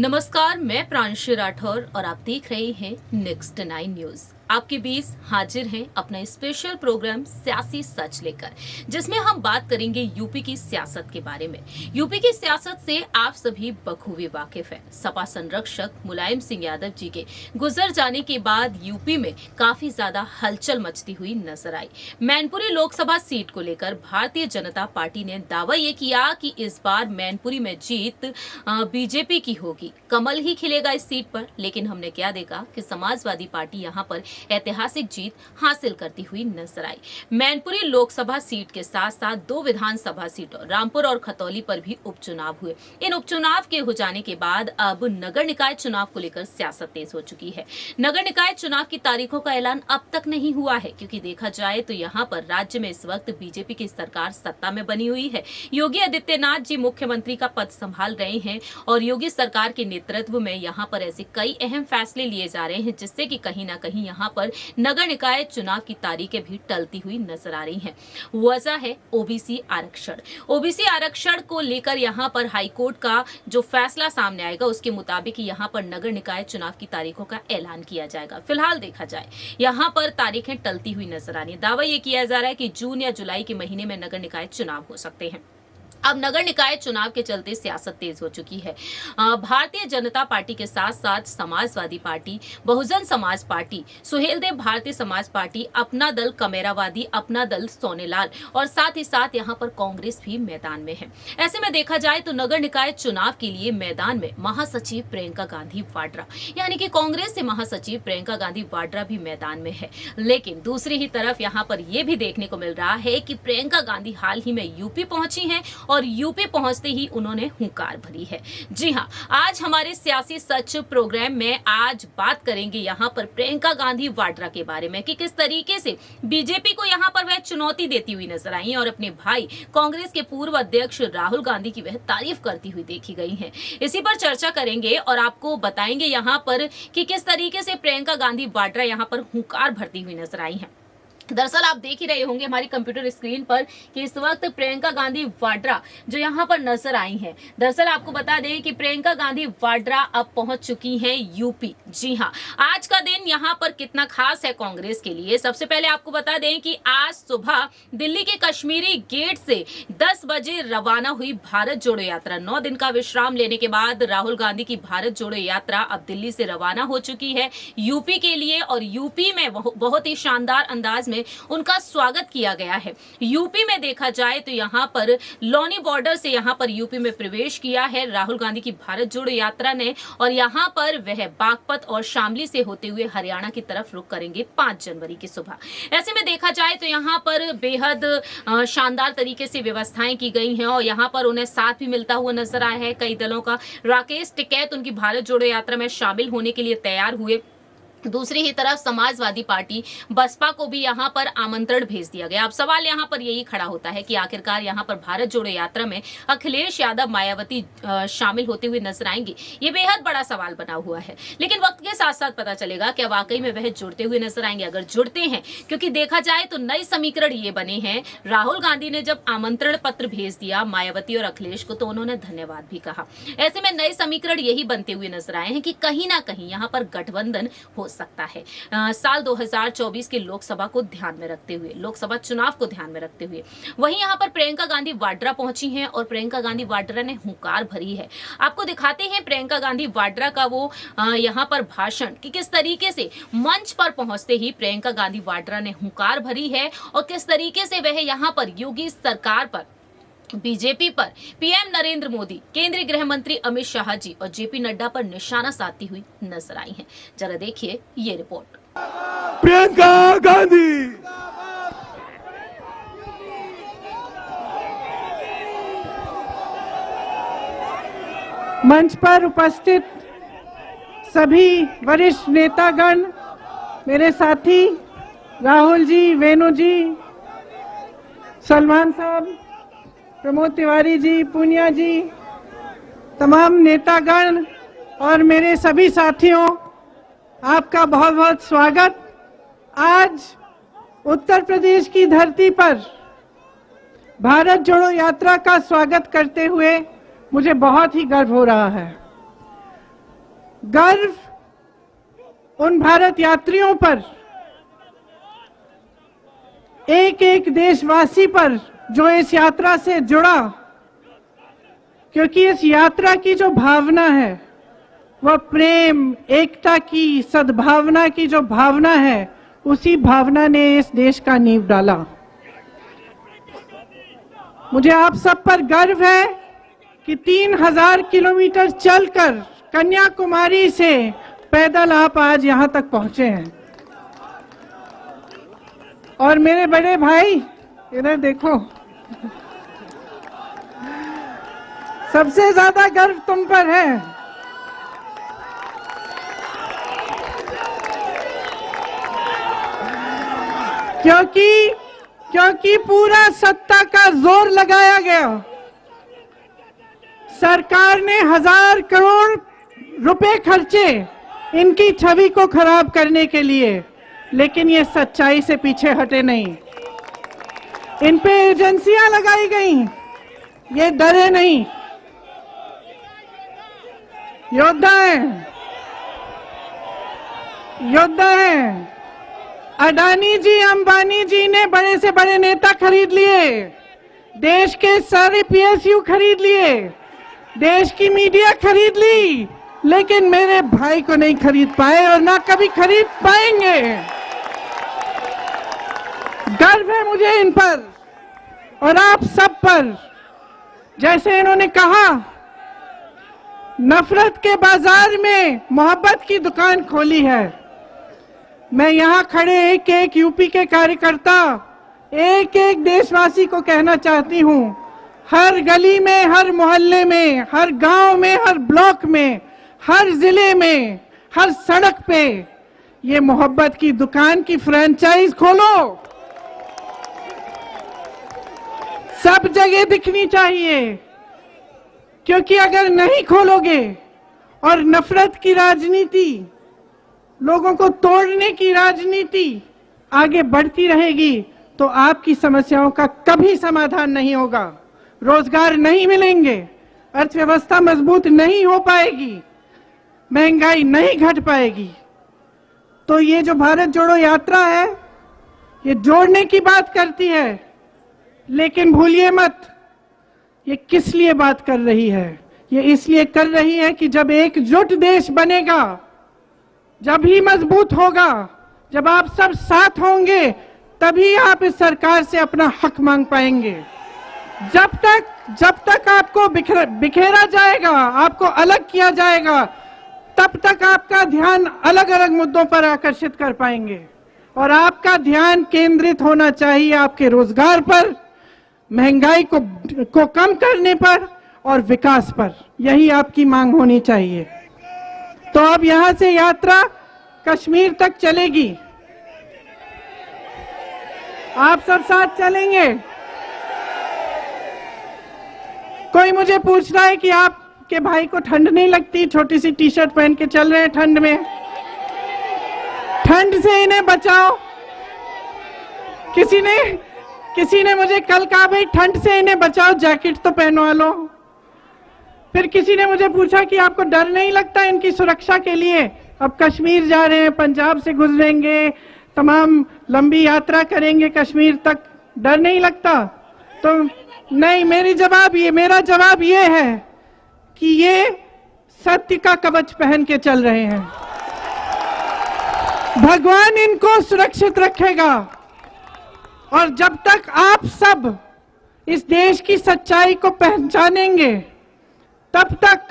नमस्कार, मैं प्रांशु राठौर और आप देख रहे हैं नेक्स्ट 9 न्यूज। आपके बीच हाजिर हैं अपना स्पेशल प्रोग्राम सियासी सच लेकर, जिसमें हम बात करेंगे यूपी की सियासत के बारे में। यूपी की सियासत से आप सभी बखूबी वाकिफ हैं। सपा संरक्षक मुलायम सिंह यादव जी के गुजर जाने के बाद यूपी में काफी ज्यादा हलचल मचती हुई नजर आई। मैनपुरी लोकसभा सीट को लेकर भारतीय जनता पार्टी ने दावा ये किया कि इस बार मैनपुरी में जीत बीजेपी की होगी, कमल ही खिलेगा इस सीट पर। लेकिन हमने क्या देखा कि समाजवादी पार्टी यहाँ पर ऐतिहासिक जीत हासिल करती हुई नजर आई। मैनपुरी लोकसभा सीट के साथ साथ 2 विधानसभा सीटों रामपुर और खतौली पर भी उपचुनाव हुए। इन उपचुनाव के हो जाने के बाद अब नगर निकाय चुनाव को लेकर सियासत तेज हो चुकी है। नगर निकाय चुनाव की तारीखों का ऐलान अब तक नहीं हुआ है, क्योंकि देखा जाए तो यहाँ पर राज्य में इस वक्त बीजेपी की सरकार सत्ता में बनी हुई है। योगी आदित्यनाथ जी मुख्यमंत्री का पद संभाल रहे हैं और योगी सरकार के नेतृत्व में यहाँ पर ऐसे कई अहम फैसले लिए जा रहे हैं, जिससे कि कहीं ना कहीं यहाँ पर नगर निकाय चुनाव की तारीखें भी टलती हुई नजर आ रही हैं। वजह है ओबीसी आरक्षण। ओबीसी आरक्षण को लेकर यहाँ पर हाईकोर्ट का जो फैसला सामने आएगा, उसके मुताबिक यहाँ पर नगर निकाय चुनाव की तारीखों का ऐलान किया जाएगा। फिलहाल देखा जाए यहाँ पर तारीखें टलती हुई नजर आ रही है। दावा यह किया जा रहा है कि जून या जुलाई के महीने में नगर निकाय चुनाव हो सकते हैं। अब नगर निकाय चुनाव के चलते सियासत तेज हो चुकी है। भारतीय जनता पार्टी के साथ साथ Samajwadi party, Bahujan Samaj party, Suheldev Bharatiya Samaj party, अपना दल कमेरावादी, अपना दल सोनेलाल और साथ ही साथ यहाँ पर कांग्रेस भी मैदान में है। ऐसे में देखा जाए तो नगर निकाय चुनाव के लिए मैदान में महासचिव प्रियंका गांधी वाड्रा, यानी कि कांग्रेस से महासचिव प्रियंका गांधी वाड्रा भी मैदान में है। लेकिन दूसरी ही तरफ यहाँ पर यह भी देखने को मिल रहा है कि प्रियंका गांधी हाल ही में यूपी पहुंची हैं और यूपी पहुंचते ही उन्होंने हुंकार भरी है। जी हां, आज हमारे सियासी सच प्रोग्राम में आज बात करेंगे यहां पर प्रियंका गांधी वाड्रा के बारे में कि किस तरीके से बीजेपी को यहां पर वह चुनौती देती हुई नजर आई और अपने भाई कांग्रेस के पूर्व अध्यक्ष राहुल गांधी की वह तारीफ करती हुई देखी गई है। इसी पर चर्चा करेंगे और आपको बताएंगे यहां पर कि किस तरीके से प्रियंका गांधी वाड्रा यहां पर हुंकार भरती हुई नजर आई है। दरअसल आप देख ही रहे होंगे हमारी कंप्यूटर स्क्रीन पर कि इस वक्त प्रियंका गांधी वाड्रा जो यहाँ पर नजर आई हैं। दरअसल आपको बता दें कि प्रियंका गांधी वाड्रा अब पहुंच चुकी हैं यूपी। जी हाँ, आज का दिन यहाँ पर कितना खास है कांग्रेस के लिए, सबसे पहले आपको बता दें कि आज सुबह दिल्ली के कश्मीरी गेट से 10 बजे रवाना हुई भारत जोड़ो यात्रा। 9 दिन का विश्राम लेने के बाद राहुल गांधी की भारत जोड़ो यात्रा अब दिल्ली से रवाना हो चुकी है यूपी के लिए और यूपी में बहुत ही शानदार अंदाज उनका स्वागत किया गया है। यूपी में देखा जाए तो यहाँ पर लौनी बॉर्डर से यहाँ पर यूपी में प्रवेश किया है राहुल गांधी की भारत जोड़ो यात्रा ने और यहाँ पर वह बागपत और शामली से होते हुए हरियाणा की तरफ रुख करेंगे 5 जनवरी की सुबह। ऐसे में देखा जाए तो यहाँ पर बेहद शानदार तरीके से व्यवस्थाएं की गई हैं और यहाँ पर उन्हें साथ भी मिलता हुआ नजर आया है कई दलों का। राकेश टिकैत उनकी भारत जोड़ो यात्रा में शामिल होने के लिए तैयार हुए। दूसरी ही तरफ समाजवादी पार्टी बसपा को भी यहाँ पर आमंत्रण भेज दिया गया। अब सवाल यहाँ पर यही खड़ा होता है कि आखिरकार यहाँ पर भारत जोड़ो यात्रा में अखिलेश यादव, मायावती शामिल होते हुए नजर आएंगे। ये बेहद बड़ा सवाल बना हुआ है, लेकिन वक्त के साथ साथ पता चलेगा कि वाकई में वह जुड़ते हुए नजर आएंगे। अगर जुड़ते हैं, क्योंकि देखा जाए तो नए समीकरण ये बने हैं। राहुल गांधी ने जब आमंत्रण पत्र भेज दिया मायावती और अखिलेश को तो उन्होंने धन्यवाद भी कहा। ऐसे में नए समीकरण यही बनते हुए नजर आए हैं कि कहीं ना कहीं यहाँ पर गठबंधन हो सकता है। साल 2024 के लोकसभा को ध्यान में रखते हुए, लोकसभा चुनाव को ध्यान में रखते हुए वहीं यहां पर प्रियंका गांधी वाड्रा पहुंची हैं और प्रियंका गांधी वाड्रा ने हुंकार भरी है। आपको दिखाते हैं प्रियंका गांधी वाड्रा का वो यहां पर भाषण कि किस तरीके से मंच पर पहुंचते ही प्रियंका गांधी वाड्रा ने हुंकार भरी है और किस तरीके से वह यहां पर योगी सरकार पर, बीजेपी पर, पीएम नरेंद्र मोदी, केंद्रीय गृह मंत्री अमित शाह जी और जेपी नड्डा पर निशाना साधती हुई नजर आई हैं। जरा देखिए ये रिपोर्ट। प्रियंका गांधी मंच पर उपस्थित सभी वरिष्ठ नेतागण, मेरे साथी राहुल जी, वेणु जी, सलमान साहब, प्रमोद तिवारी जी, पूनिया जी, तमाम नेतागण और मेरे सभी साथियों, आपका बहुत बहुत स्वागत। आज उत्तर प्रदेश की धरती पर भारत जोड़ो यात्रा का स्वागत करते हुए मुझे बहुत ही गर्व हो रहा है। गर्व उन भारत यात्रियों पर, एक एक देशवासी पर जो इस यात्रा से जुड़ा, क्योंकि इस यात्रा की जो भावना है वह प्रेम, एकता की, सद्भावना की जो भावना है, उसी भावना ने इस देश का नींव डाला। मुझे आप सब पर गर्व है कि 3000 किलोमीटर चलकर कन्याकुमारी से पैदल आप आज यहां तक पहुंचे हैं। और मेरे बड़े भाई इधर देखो, सबसे ज्यादा गर्व तुम पर है। क्योंकि पूरा सत्ता का जोर लगाया गया। सरकार ने 1000 करोड़ रुपए खर्चे इनकी छवि को खराब करने के लिए, लेकिन ये सच्चाई से पीछे हटे नहीं। इन पे एजेंसियां लगाई गई, ये डरे नहीं, योद्धा हैं, योद्धा हैं। अडानी जी, अंबानी जी ने बड़े से बड़े नेता खरीद लिए, देश के सारे पीएसयू खरीद लिए, देश की मीडिया खरीद ली, लेकिन मेरे भाई को नहीं खरीद पाए और ना कभी खरीद पाएंगे। गर्व है मुझे इन पर और आप सब पर। जैसे इन्होंने कहा, नफरत के बाजार में मोहब्बत की दुकान खोली है। मैं यहां खड़े एक एक यूपी के कार्यकर्ता, एक एक देशवासी को कहना चाहती हूं, हर गली में, हर मोहल्ले में, हर गांव में, हर ब्लॉक में, हर जिले में, हर सड़क पे ये मोहब्बत की दुकान की फ्रेंचाइज खोलो। सब जगह दिखनी चाहिए, क्योंकि अगर नहीं खोलोगे और नफरत की राजनीति, लोगों को तोड़ने की राजनीति आगे बढ़ती रहेगी तो आपकी समस्याओं का कभी समाधान नहीं होगा। रोजगार नहीं मिलेंगे, अर्थव्यवस्था मजबूत नहीं हो पाएगी, महंगाई नहीं घट पाएगी। तो ये जो भारत जोड़ो यात्रा है, ये जोड़ने की बात करती है, लेकिन भूलिए मत ये किस लिए बात कर रही है। ये इसलिए कर रही है कि जब एकजुट देश बनेगा, जब ही मजबूत होगा, जब आप सब साथ होंगे, तभी आप इस सरकार से अपना हक मांग पाएंगे। जब तक आपको बिखेरा जाएगा, आपको अलग किया जाएगा, तब तक आपका ध्यान अलग अलग मुद्दों पर आकर्षित कर पाएंगे। और आपका ध्यान केंद्रित होना चाहिए आपके रोजगार पर, महंगाई को कम करने पर और विकास पर। यही आपकी मांग होनी चाहिए। तो अब यहां से यात्रा कश्मीर तक चलेगी। आप सब साथ चलेंगे। कोई मुझे पूछ रहा है कि आपके भाई को ठंड नहीं लगती, छोटी सी टी शर्ट पहन के चल रहे हैं ठंड में। ठंड से इन्हें बचाओ। किसी ने मुझे कल कहा, भाई ठंड से इन्हें बचाओ, जैकेट तो पहनवा लो। फिर किसी ने मुझे पूछा कि आपको डर नहीं लगता इनकी सुरक्षा के लिए? अब कश्मीर जा रहे हैं, पंजाब से गुजरेंगे, तमाम लंबी यात्रा करेंगे कश्मीर तक, डर नहीं लगता? तो नहीं, मेरा जवाब ये है कि ये सत्य का कवच पहन के चल रहे हैं। भगवान इनको सुरक्षित रखेगा। और जब तक आप सब इस देश की सच्चाई को पहचानेंगे, तब तक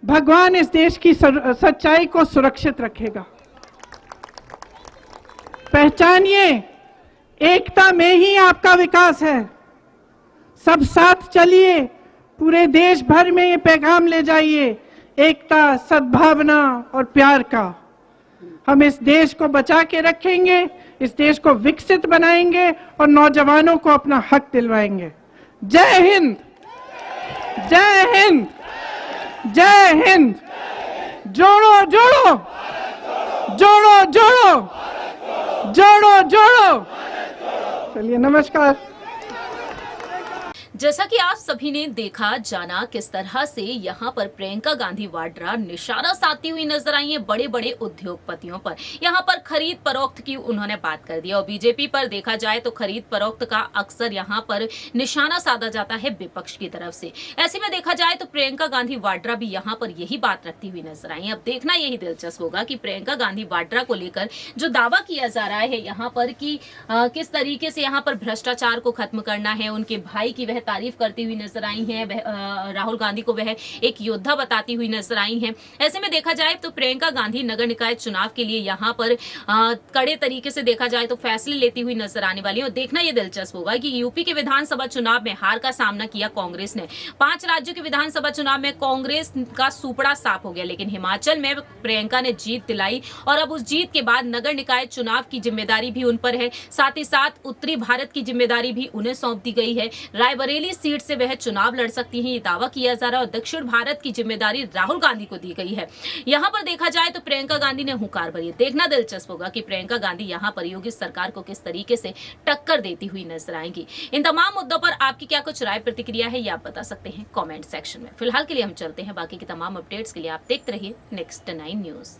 भगवान इस देश की सच्चाई को सुरक्षित रखेगा। पहचानिए, एकता में ही आपका विकास है। सब साथ चलिए, पूरे देश भर में ये पैगाम ले जाइए, एकता, सद्भावना और प्यार का। हम इस देश को बचा के रखेंगे, इस देश को विकसित बनाएंगे और नौजवानों को अपना हक दिलवाएंगे। जय हिंद, जय हिंद, जय हिंद। जोड़ो जोड़ो, जोड़ो जोड़ो, जोड़ो जोड़ो। चलिए, नमस्कार। जैसा कि आप सभी ने देखा जाना किस तरह से यहाँ पर प्रियंका गांधी वाड्रा निशाना साधती हुई नजर आई है बड़े बड़े उद्योगपतियों पर। यहाँ पर खरीद फरोख्त की उन्होंने बात कर दी और बीजेपी पर देखा जाए तो खरीद फरोख्त का अक्सर यहाँ पर निशाना साधा जाता है विपक्ष की तरफ से। ऐसे में देखा जाए तो प्रियंका गांधी वाड्रा भी यहाँ पर यही बात रखती हुई नजर आई है। अब देखना यही दिलचस्प होगा कि प्रियंका गांधी वाड्रा को लेकर जो दावा किया जा रहा है यहाँ पर कि किस तरीके से यहाँ पर भ्रष्टाचार को खत्म करना है, उनके भाई की वह तारीफ करती हुई नजर आई हैं, राहुल गांधी को वह एक योद्धा बताती हुई नजर आई हैं। ऐसे में देखा जाए तो प्रियंका गांधी नगर निकाय चुनाव के लिए यहाँ पर कड़े तरीके से देखा जाए तो फैसले लेती हुई नजर आने वाली है। और देखना यह दिलचस्प होगा कि यूपी के विधानसभा चुनाव में हार का सामना किया कांग्रेस ने। 5 राज्यों के विधानसभा चुनाव में कांग्रेस का सुपड़ा साफ हो गया, लेकिन हिमाचल में प्रियंका ने जीत दिलाई और अब उस जीत के बाद नगर निकाय चुनाव की जिम्मेदारी भी उन पर है। साथ ही साथ उत्तरी भारत की जिम्मेदारी भी उन्हें सौंप दी गई है। रायबरेली सीट से वह चुनाव लड़ सकती हैं, ये दावा किया जा रहा है। और दक्षिण भारत की जिम्मेदारी राहुल गांधी को दी गई है। यहां पर देखा जाए तो प्रियंका गांधी ने हुंकार भरी। देखना दिलचस्प होगा कि प्रियंका गांधी यहां पर योगी सरकार को किस तरीके से टक्कर देती हुई नजर आएंगी। इन तमाम मुद्दों पर आपकी क्या कुछ राय प्रतिक्रिया है, ये आप बता सकते हैं कमेंट सेक्शन में। फिलहाल के लिए हम चलते हैं, बाकी की तमाम अपडेट्स के लिए आप देखते रहिए नेक्स्ट 9 न्यूज।